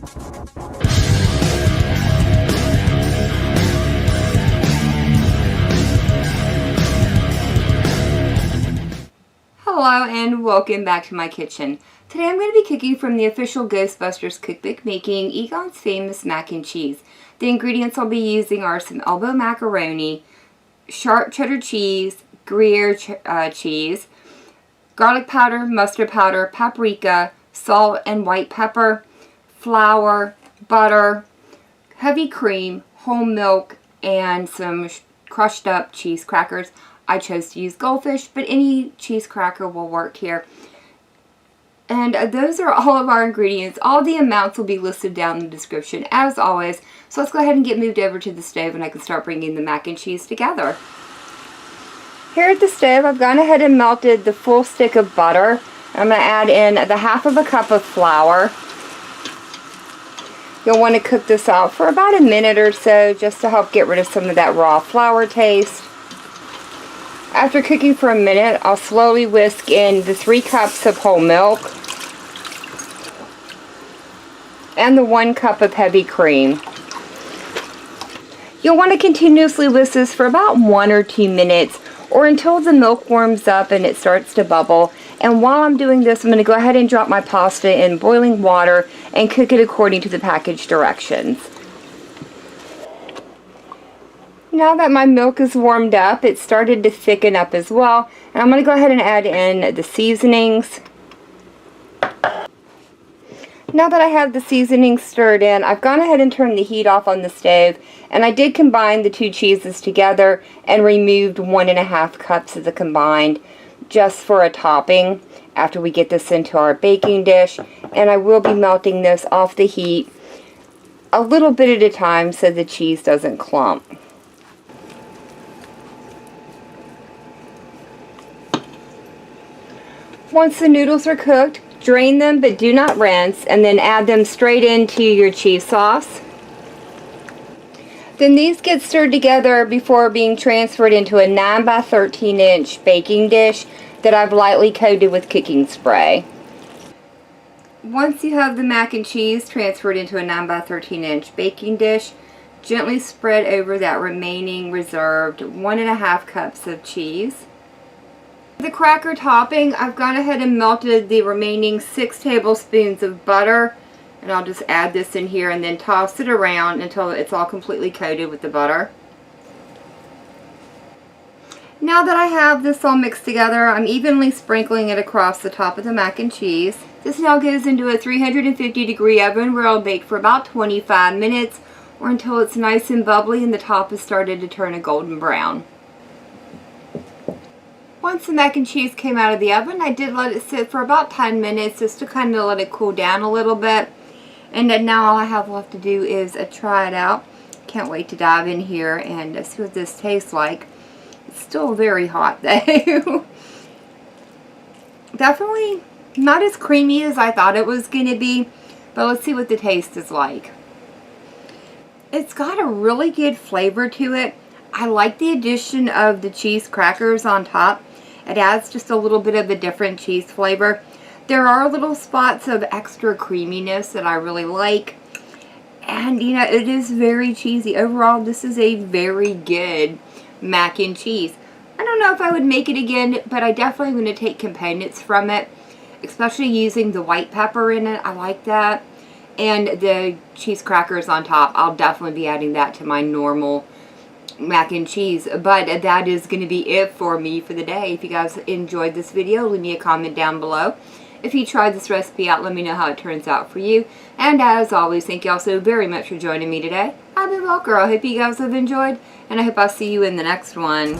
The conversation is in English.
Hello and welcome back to my kitchen. Today I'm going to be cooking from the official Ghostbusters cookbook, making Egon's famous mac and cheese. The ingredients I'll be using are some elbow macaroni, sharp cheddar cheese, Gruyere cheese, garlic powder, mustard powder, paprika, salt and white pepper, flour, butter, heavy cream, whole milk, and some crushed up cheese crackers. I chose to use Goldfish, but any cheese cracker will work here. And those are all of our ingredients. All the amounts will be listed down in the description as always. So let's go ahead and get moved over to the stove and I can start bringing the mac and cheese together. Here at the stove, I've gone ahead and melted the full stick of butter. I'm going to add in the half of a cup of flour. You'll want to cook this out for about a minute or so just to help get rid of some of that raw flour taste. After cooking for a minute, I'll slowly whisk in the 3 cups of whole milk and the 1 cup of heavy cream. You'll want to continuously whisk this for about 1 or 2 minutes or until the milk warms up and it starts to bubble. And while I'm doing this, I'm going to go ahead and drop my pasta in boiling water and cook it according to the package directions. Now that my milk is warmed up, it started to thicken up as well. And I'm going to go ahead and add in the seasonings. Now that I have the seasonings stirred in, I've gone ahead and turned the heat off on the stove. And I did combine the 2 cheeses together and removed 1.5 cups of the combined just for a topping after we get this into our baking dish. And I will be melting this off the heat a little bit at a time so the cheese doesn't clump. Once the noodles are cooked, drain them but do not rinse, and then add them straight into your cheese sauce. Then these get stirred together before being transferred into a 9 by 13 inch baking dish that I've lightly coated with cooking spray. Once you have the mac and cheese transferred into a 9 by 13 inch baking dish, gently spread over that remaining reserved 1.5 cups of cheese. For the cracker topping, I've gone ahead and melted the remaining 6 tablespoons of butter, and I'll just add this in here and then toss it around until it's all completely coated with the butter. Now that I have this all mixed together, I'm evenly sprinkling it across the top of the mac and cheese. This now goes into a 350-degree oven where I'll bake for about 25 minutes or until it's nice and bubbly and the top has started to turn a golden brown. Once the mac and cheese came out of the oven, I did let it sit for about 10 minutes just to kind of let it cool down a little bit. And then now all I have left to do is try it out. Can't wait to dive in here and see what this tastes like. It's still very hot though. Definitely not as creamy as I thought it was going to be, but let's see what the taste is like. It's got a really good flavor to it. I like the addition of the cheese crackers on top. It adds just a little bit of a different cheese flavor. There are little spots of extra creaminess that I really like. And, you know, it is very cheesy. Overall, this is a very good mac and cheese. I don't know if I would make it again, but I definitely want to take components from it. Especially using the white pepper in it. I like that. And the cheese crackers on top. I'll definitely be adding that to my normal mac and cheese. But that is going to be it for me for the day. If you guys enjoyed this video, leave me a comment down below. If you tried this recipe out, let me know how it turns out for you. And as always, thank you all so very much for joining me today. I've been Girl. I hope you guys have enjoyed, and I hope I'll see you in the next one.